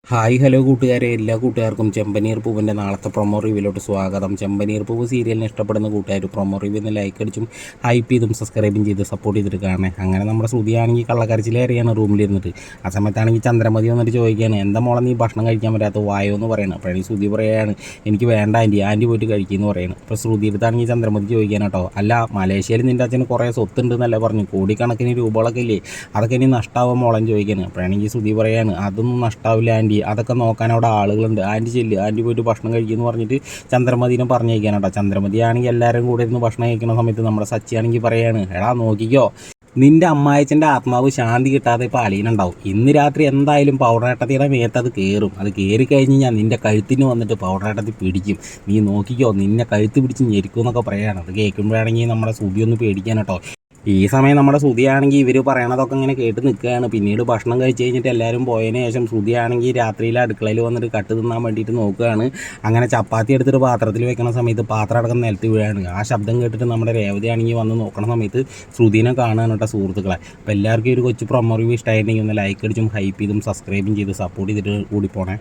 Hi hello കൂട്ടുകാരെ, എല്ലാ കൂട്ടുകാർക്കും ചെമ്പനീർ പൂവിൻ്റെ നാളത്തെ പ്രൊമോ റിവ്യൂലോട്ട് സ്വാഗതം. ചെമ്പനീർ പൂവ് സീരിയലിനെ ഇഷ്ടപ്പെടുന്ന കൂട്ടുകാർ പ്രൊമോ റിവ്യൂന്ന് ലൈക്ക് അടിച്ചും ഹൈപ്പ് ചെയ്തും സബ്സ്ക്രൈബും ചെയ്ത് സപ്പോർട്ട് ചെയ്തിട്ട് കാണേ. അങ്ങനെ നമ്മുടെ ശ്രുതിയാണെങ്കിൽ കള്ളക്കരച്ചിലേറിയാണ് റൂമിലിരുന്നിട്ട്. ആ സമയത്താണെങ്കിൽ ചന്ദ്രമതി വന്നിട്ട് ചോദിക്കുകയാണ്, എന്താ മോളെ നീ ഭക്ഷണം കഴിക്കാൻ പറ്റാത്ത വായോ എന്ന് പറയുന്നത്. അപ്പോഴാണ് ശ്രുതി പറയുകയാണ്, എനിക്ക് വേണ്ട ആൻറ്റി പോയിട്ട് കഴിക്കുമെന്ന് പറയുന്നത്. അപ്പോൾ ശ്രുതി എടുത്താണെങ്കിൽ ചന്ദ്രമതി ചോദിക്കാൻ കേട്ടോ, അല്ല മലേഷ്യയിൽ നിൻ്റെ അച്ഛന് കുറേ സ്വത്തുണ്ട് എന്നല്ലേ പറഞ്ഞു, കോടിക്കണക്കിന് രൂപകളൊക്കെ ഇല്ലേ, അതൊക്കെ ഇനി നഷ്ടമാവും മോളെന്ന് ചോദിക്കുകയാണ്. അപ്പോഴാണെങ്കിൽ ശ്രുതി പറയാണ്, അതൊന്നും നഷ്ടാവില്ല ആൻറ്റി, അതൊക്കെ നോക്കാൻ അവിടെ ആളുകളുണ്ട്, ആൻറ്റി ചെല്ല്, ആൻറ്റി പോയിട്ട് ഭക്ഷണം കഴിക്കുമെന്ന് പറഞ്ഞിട്ട് ചന്ദ്രമതിനെ പറഞ്ഞേക്കാനാട്ടോ. ചന്ദ്രമതി ആണെങ്കിൽ എല്ലാവരും കൂടെ ഇരുന്ന് ഭക്ഷണം കഴിക്കുന്ന സമയത്ത് നമ്മുടെ സച്ചിയാണെങ്കിൽ പറയാണ്, എടാ നോക്കിക്കോ, നിൻ്റെ അമ്മായച്ചൻ്റെ ആത്മാവ് ശാന്തി കിട്ടാതെ ഇപ്പോൾ അലീനുണ്ടാവും. ഇന്ന് രാത്രി എന്തായാലും പൗഡറേട്ടത്തിയുടെ മേത്ത് അത് കയറും. അത് കയറി കഴിഞ്ഞ് ഞാൻ നിൻ്റെ കഴുത്തിന് വന്നിട്ട് പൗഡറേട്ടത്തി പിടിക്കും, നീ നോക്കിക്കോ, നിന്നെ കഴുത്ത് പിടിച്ച് ഞെരിക്കും എന്നൊക്കെ പറയുകയാണ്. അത് കേൾക്കുമ്പോഴാണെങ്കിൽ നമ്മുടെ ശ്രുതി ഒന്ന് പേടിക്കാൻ കേട്ടോ. ഈ സമയം നമ്മുടെ ശ്രുതിയാണെങ്കിൽ ഇവർ പറയണതൊക്കെ ഇങ്ങനെ കേട്ട് നിൽക്കുകയാണ്. പിന്നീട് ഭക്ഷണം കഴിച്ച് കഴിഞ്ഞിട്ട് എല്ലാവരും പോയതിന് ശേഷം ശ്രുതിയാണെങ്കിൽ രാത്രിയിൽ അടുക്കളയിൽ വന്നിട്ട് കട്ട് തിന്നാൻ വേണ്ടിയിട്ട് നോക്കുകയാണ്. അങ്ങനെ ചപ്പാത്തി എടുത്തിട്ട് പാത്രത്തിൽ വെക്കുന്ന സമയത്ത് പാത്രം അടക്കം നിലത്ത് വീഴാണ്. ആ ശബ്ദം കേട്ടിട്ട് നമ്മുടെ രേവതിയാണെങ്കിൽ വന്ന് നോക്കണ സമയത്ത് ശ്രുതിനെ കാണാൻ കേട്ടോ സുഹൃത്തുക്കളെ. അപ്പോൾ എല്ലാവർക്കും ഒരു കൊച്ചു പ്രൊമോ റിവ്യൂ ഇഷ്ടമായിട്ടുണ്ടെങ്കിൽ ഒന്ന് ലൈക്ക് അടിച്ചും ഹൈപ്പ് ചെയ്തും സബ്സ്ക്രൈബും ചെയ്ത് സപ്പോർട്ട് ചെയ്തിട്ട് കൂടി പോണേ.